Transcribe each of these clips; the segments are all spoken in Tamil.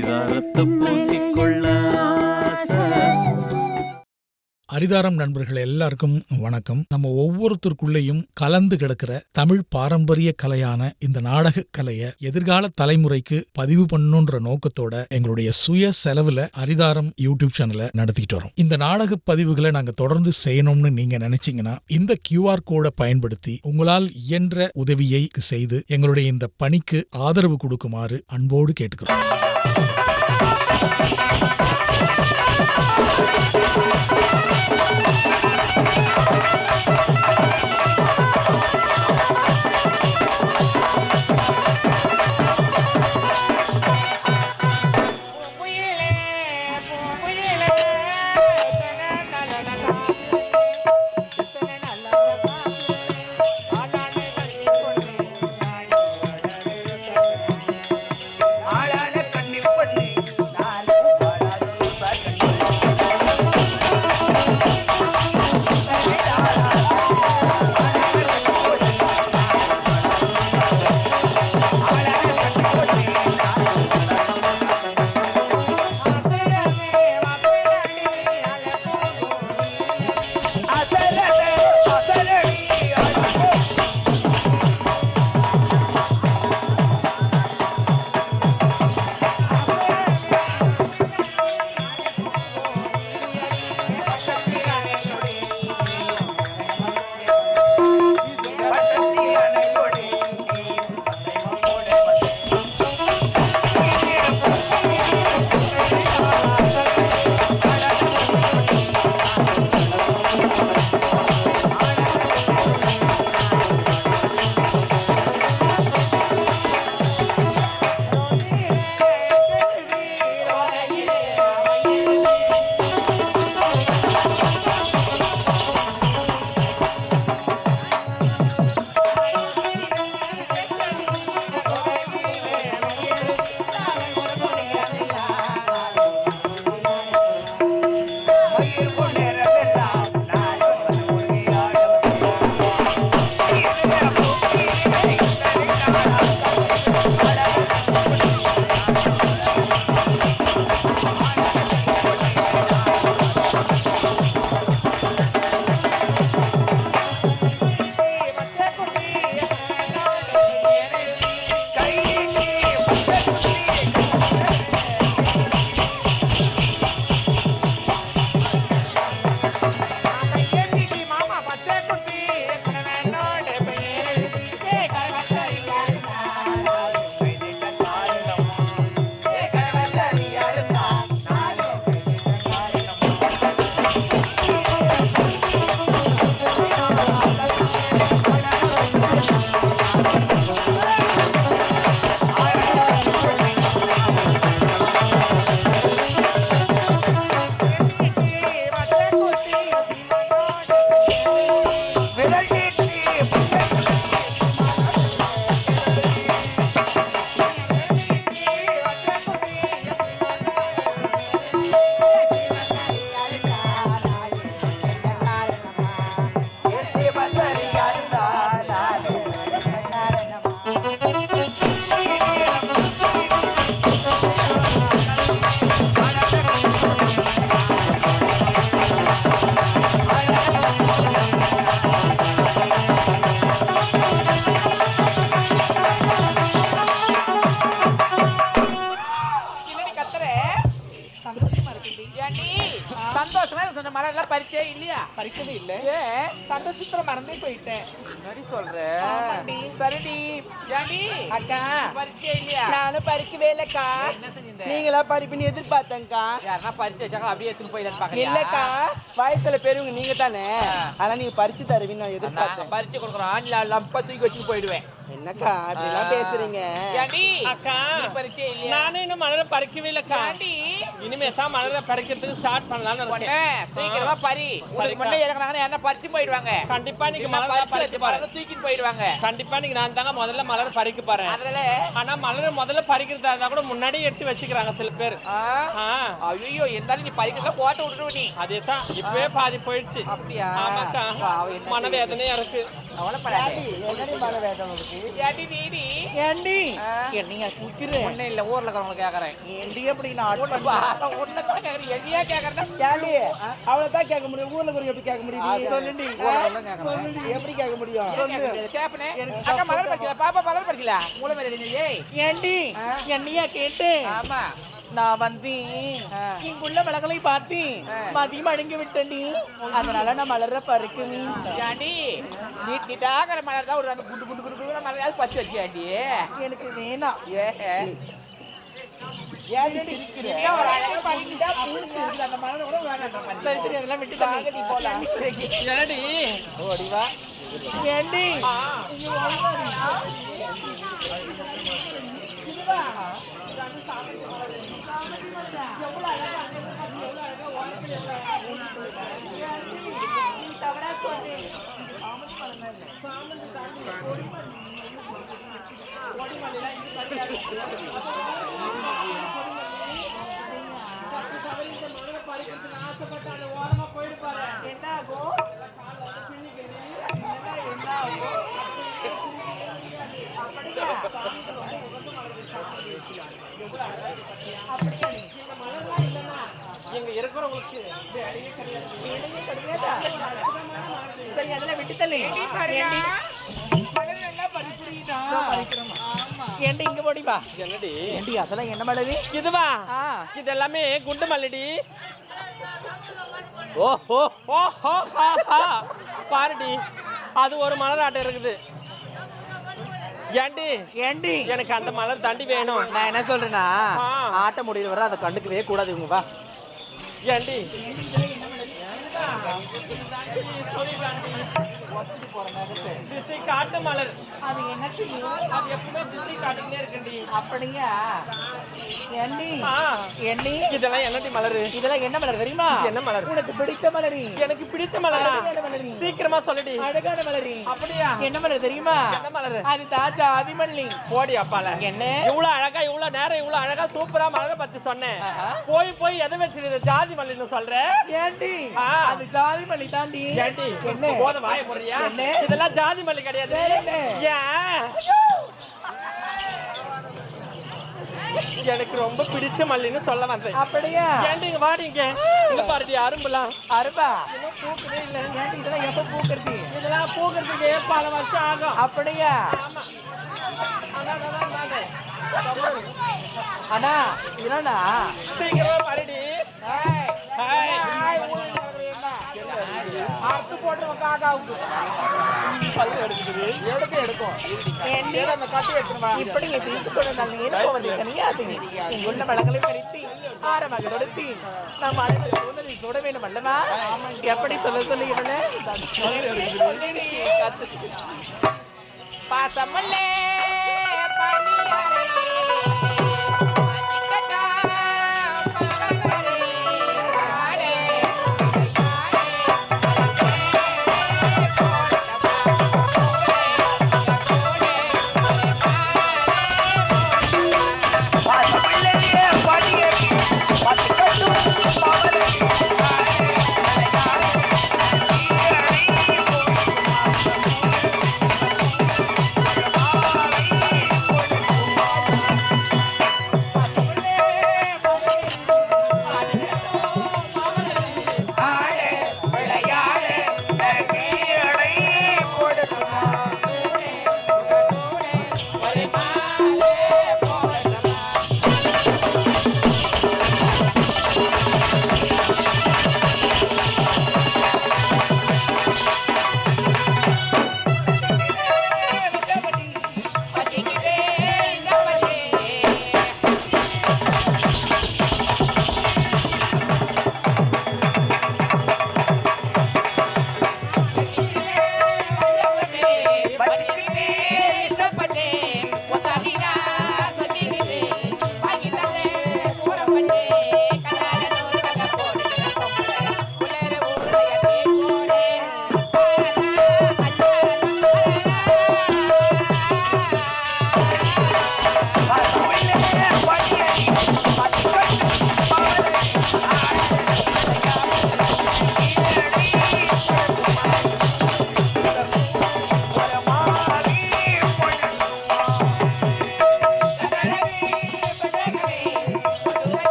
அரிதாரத்தை பூசிக்கொள்ள ஆசை. அரிதாரம் நண்பர்கள் எல்லாருக்கும் வணக்கம். நம்ம ஒவ்வொருத்தருக்குள்ளேயும் கலந்து கிடக்கிற தமிழ் பாரம்பரிய கலையான இந்த நாடக கலையை எதிர்கால தலைமுறைக்கு பதிவு பண்ணணுன்ற நோக்கத்தோட எங்களுடைய சுய செலவுல அரிதாரம் யூடியூப் சேனலை நடத்திட்டு வரோம். இந்த நாடக பதிவுகளை நாங்க தொடர்ந்து செய்யணும்னு நீங்க நினைச்சீங்கன்னா இந்த QR கோடை பயன்படுத்தி உங்களால் இயன்ற உதவியை செய்து எங்களுடைய இந்த பணிக்கு ஆதரவு கொடுக்குமாறு அன்போடு கேட்டுக்கிறோம். பறிச்சே இல்லையா? பறிக்கவே இல்ல. சந்தோஷத்துல மறந்தே போயிட்டேன். என்னடி சொல்ற? சரிடி. ஏண்டி அக்கா பறிச்சே இல்லையா? நானும் பறிக்கவே இல்லக்கா. என்ன செஞ்சீங்க? நீங்களா பறிப்புன்னு எதிர்பார்த்தேங்க்கா. யாரா பறிச்சு வச்சாங்க அப்படியே எடுத்துட்டு போயிடலான்னு பாக்கறியா? இல்லக்கா, வயசுல பெரியவங்க நீங்க தானே, ஆனா நீங்க பறிச்சு தருவீன்னு நான் எதிர்பார்த்தேன். பறிச்சு கொடுக்குறோம், ஆண்ல லம்பா தூக்கி வச்சுட்டு போயிடுவேன். என்னக்கா அப்படி எல்லாம் பேசுறீங்க? ஏண்டி அக்கா பறிச்சே இல்லையா? நானும் இன்னும் மலரை பறிக்கவே இல்லக்கா. ஏண்டி இனிமே தான் மலரை பறிக்கிறதுக்கு ஸ்டார்ட் பண்ணலாம்னு இருக்கேன். சீக்கிரமா பறி. உங்களுக்கு முன்னே இறக்குனாங்கன்னா என்ன பறிச்சு போயிடுவாங்க. கண்டிப்பா நீங்க மலரை பறிச்சு பறிச்சு வச்சு பாருங்க. தூக்கிட்டு போயிடுவாங்க. கண்டிப்பா நீங்க நான் தாங்க முதல்ல மலர் பறிக்க பாறேன். அதனால ஆனா மலர் முதல்ல பறிக்கிறதா இருந்தா கூட முன்னாடியே எடுத்து வச்சுக்கிறாங்க சில பேர். ஐயோ இருந்தாலும் நீ பறிக்கிறத போட்டு விட்டுருவ நீ. அதேதான் இப்பவே பாதி போயிடுச்சு. அப்படியா? ஆமாக்கா, பாவம், என்ன மனவேதனையா இருக்கு. கவலைப்படாதே. என்னடி மழை வேதம் உனக்கு? ஏடி நீடி ஏண்டி ஆ. என்னையா குக்கிறேன்? ஒண்ணு இல்ல ஊர்ல இருக்கிறவங்க கேக்குறேன். ஏண்டி அப்படி நான் ஒன்னதான் கேக்குறேன். எதையா கேக்குறேன்? ஏண்டி அவ்வளவுதான் கேட்க முடியும். ஊர்ல கூட எப்படி கேட்க முடியும்? சொல்லுடி. ஊர்ல கேக்குறேன். சொல்லுடி எப்படி கேட்க முடியும்? கேப்பனே. அக்கா மலர் பறிச்சல. பாப்பா மலர் பறிச்சல. மூளை மேல நீ ஏய். ஏண்டி என்னையா கேட்டு ஆமா. நான் வந்து இங்குள்ள மலர்களை பார்த்து மதியம் அடங்கி விட்டேன்டி. அதனால நான் மலர பறிக்கும். ஏண்டி நீட்டாகிற மலர் தான் ஒரு அந்த குண்டு குண்டு குண்டு குண்டு மலராவது பறிச்சு வச்சியாண்டி. எனக்கு வேணாம். ஏ ஏண்டி சிரிக்கிற? ஏன் ஒரு அழகா பறிக்கிட்டா பூண்டு இருக்குது. அந்த மலர் கூட வேணான்ற மாதிரி. சரி சரி அதெல்லாம் விட்டு தாங்கடி போலாம். என்னடி ஓடி வா. ஏண்டி எங்க இருக்கிறவங்களுக்கு சரி அதெல்லாம் விட்டு தள்ளு. ஏண்டி இங்க போடி வா. என்னடி ஏண்டி அதெல்லாம் என்ன மலரு? இதுவா ஆ. இது எல்லாமே குண்டு மல்லடி. ஓஹோ ஓஹோ பாருடி அது ஒரு மலர் ஆட்டம் இருக்குது. ஏண்டி ஏண்டி எனக்கு அந்த மலர் தாண்டி வேணும். நான் என்ன சொல்றேன்னா ஆ. ஆட்ட முடியிற வரை அதை கண்டுக்கவே கூடாது. இவங்க வா. ஏண்டி திசை காட்டு மலர். அது என்ன செய்யும்? அது எப்பவுமே திசை காட்டுனே இருக்குடி. அப்படியா? ஏண்டி ஆ. ஏண்டி இதெல்லாம் என்னடி மலரு? இதெல்லாம் என்ன மலர் தெரியுமா? என்ன மலர்? உனக்கு பிடித்த மலரி. எனக்கு பிடிச்ச மலரா? அழகான மலரி. சீக்கிரமா சொல்லுடி. அழகான மலரி. அப்படியா? என்ன மலர் தெரியுமா? என்ன மலரு? அது தாஜா ஆதிமல்லி. போடி அப்பால. என்ன? இவ்வளவு அழகா இவ்வளவு நேரம் இவ்வளவு அழகா சூப்பரா மலரை பத்தி சொன்னேன். ஆஹா. போய் போய் எதை வச்சு ஜாதி மல்லின்னு சொல்ற? ஏண்டி ஆ. அது ஜாதி மல்லி தாண்டி. ஏண்டி என்ன? போத வாய போறியா? என்ன? இதெல்லாம் ஜாதி மல்லி கிடையாது. என்ன? ஏன்? எனக்கு ரொம்ப பிடிச்ச மல்லின்னு சொல்ல வந்தேன். அப்படியா? ஏண்டி இங்க வாடி இங்க. இங்க பாருடி அரும்புலாம். அருபா இன்னும் பூக்கவே இல்ல. ஏண்டி இதெல்லாம் எப்ப பூக்கிறது? இதெல்லாம் பூக்கிறதுக்கு பல வருஷம் ஆகும். அப்படியா? ஆமா. அதான், அதான், அதான். அண்ணா என்னண்ணா சீக்கிரமா பாருடி. ஹாய். அறுத்து போட்டு காக்காவுக்கு பல்லு எடுக்குது. எடுக்கும். ஏண்டி அந்த கட்டி எடுத்துருவா. இப்படி பேசிக்கொண்டு நான் நேரம் போவது கிடையாது. இங்குள்ள வளங்களை பறித்து ஆரமாக கொடுத்து நாம் அனைவரும் கூந்தலை சூட வேண்டும் அல்லவா? எப்படி சொல்ல சொல்லி இவனே பாசமல்லே பணியாரே அதிகதா பரலரே ஆடே ஆ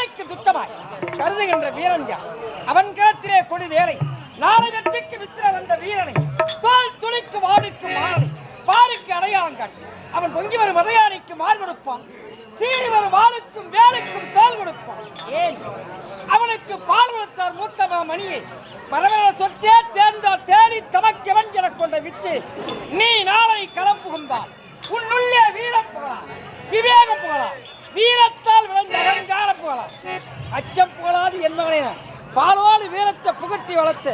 துணைக்கு சுத்தமாய் கருதுகின்ற வீரன் யார்? அவன் களத்திலே கொடி வேலை நாளை வெற்றிக்கு வித்திர வந்த வீரனை தோல் துணிக்கு வாடிக்கு மாறனை பாருக்கு அடையாளம் காட்டி அவன் பொங்கி வரும் மதையானைக்கு மாறு கொடுப்பான். சீறி வரும் வாளுக்கும் வேலைக்கும் தோல் கொடுப்பான். ஏன் அவனுக்கு பால் கொடுத்தார் மூத்தமா மணியை பரவல சொத்தே தேர்ந்தால் தேடி தமக்கவன் என கொண்ட வித்து நீ நாளை களம் புகுந்தால் உன்னுள்ளே வீரம் புகழாம், விவேகம் புகழாம், வீரத்தால் விளைந்த அலங்காரம் புகழாம். அச்சம் புகழாது என் மகனே பாலோடு வீரத்தை புகட்டி வளர்த்து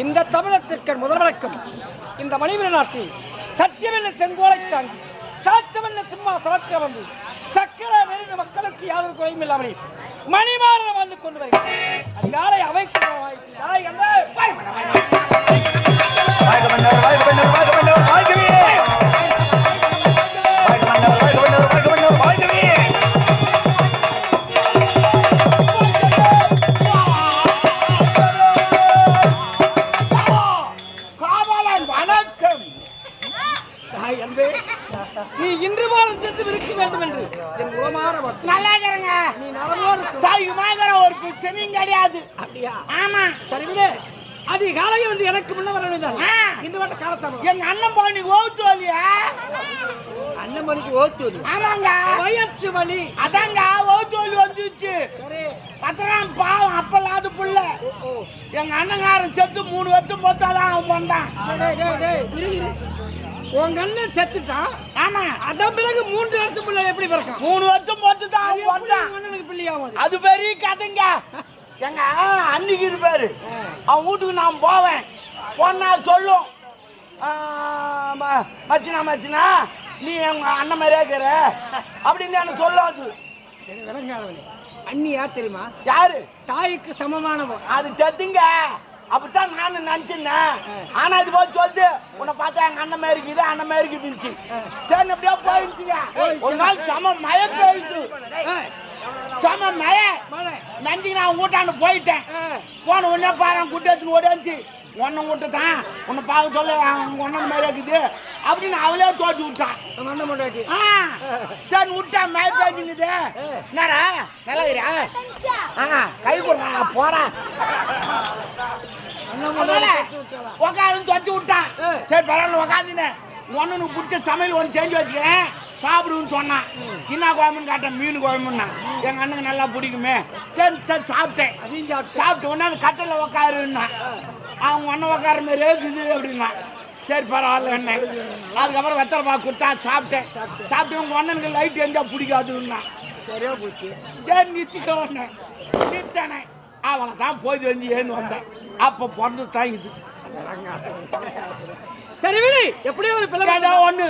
இந்த தமிழத்திற்கு முதல் வழக்கம். இந்த மணிவீர நாட்டில் சத்தியமென்ன செங்கோலை தாங்கி சாத்தமென்ன சும்மா தளர்க்க வந்து சக்கர நெருங்க மக்களுக்கு யாதொரு குறையும் இல்லாமல் மணிமாறன் வந்து கொண்டு வருகிறார். அதிகாலை அவைக்கு நீ இன்று மாதம் சென்று இருக்க வேண்டும் என்று என் உளமாற நல்லா இருக்கிறேங்க. நீ நலமோடு சாயுமாகிற ஒரு பிரச்சனையும் கிடையாது. அப்படியா? ஆமா. சரி விடு. அதிகாலையில் வந்து எனக்கு முன்ன வர வேண்டியதான். இந்த வட்ட காலத்தாம எங்க அண்ணன் பாண்டி ஓத்து வலியா? அண்ணன் மணிக்கு ஓத்து வலி? ஆமாங்க. வயத்து வலி. அதாங்க ஓத்து வலி வந்துச்சு. சரி. பத்திரம் பாவம் அப்பலாது புள்ள. எங்க அண்ணங்காரன் செத்து 3 வருஷம் போத்தாதான் அவன் வந்தான். இரு உங்க அண்ணன் செத்துட்டான். ஆமா. அதன் பிறகு 3 வருஷம் பிள்ளை எப்படி பிறக்கும்? 3 வருஷம் போத்துதான் அவன் வந்தான். அண்ணனுக்கு பிள்ளையாவது அது பெரிய கதைங்க. எங்க அன்னைக்கு இருப்பாரு, அவன் வீட்டுக்கு நான் போவேன். போனா சொல்லும், மச்சினா நீ எங்க அண்ணன் மாதிரியே இருக்கிற அப்படின்னு எனக்கு சொல்லும். அது விளங்காதவனே. அண்ணி யார் தெரியுமா? யாரு? தாய்க்கு சமமானவன். அது தெரிஞ்சுங்க. அப்படித்தான் நானும் நினைச்சிருந்தேன். ஆனா இது போய் சொல்லுது, உன்னை பார்த்தா எங்க அண்ணன் மாதிரி இருக்குது, அண்ணன் மாதிரி இருக்குதுச்சு. சரி அப்படியே போயிடுச்சுங்க. ஒரு நாள் சம மழை பெய்யுது. சம மழை நஞ்சுக்கு நான் ஊட்டாண்டு போயிட்டேன். போன உடனே பாரு குட்டத்துக்கு ஓடிச்சு. ஒன்ன விட்டு தான் உன்னை பார்க்க சொல்ல ஒன்ன மாதிரி இருக்குது அப்படின்னு அவளே தோட்டி விட்டான். சரி விட்டா மழை பெய்யுங்குது. என்னடா நல்லா கை கொடுறா போடா உக்காந்து தொத்தி விட்டான். சரி பரவாயில்ல உக்காந்துனேன். ஒன்னு பிடிச்ச சமையல் ஒன்று செஞ்சு வச்சுக்கிறேன் சாப்பிடுன்னு சொன்னான். என்ன குழம்புன்னு காட்டேன், மீன் குழம்புன்னா. எங்க அண்ணனுக்கு நல்லா பிடிக்குமே. சரி சரி சாப்பிட்டேன். சாப்பிட்ட உடனே அது கட்டில் உக்காருன்னா அவங்க அண்ணன் உக்கார மாதிரி இருக்குது அப்படின்னா. சரி பரவாயில்ல என்ன. அதுக்கப்புறம் வெத்தலை பாக்கு கொடுத்தா சாப்பிட்டேன். சாப்பிட்டு உங்க அண்ணனுக்கு லைட் எஞ்சா பிடிக்காதுன்னா. சரியா போச்சு. சரி நிறுத்திக்க ஒண்ணு நிறுத்தானே. அவளை தான் போய் வந்து ஏன்னு வந்தேன். அப்போ பிறந்து தான் இது. சரி விடு. எப்படியோ ஒரு பிள்ளை ஒண்ணு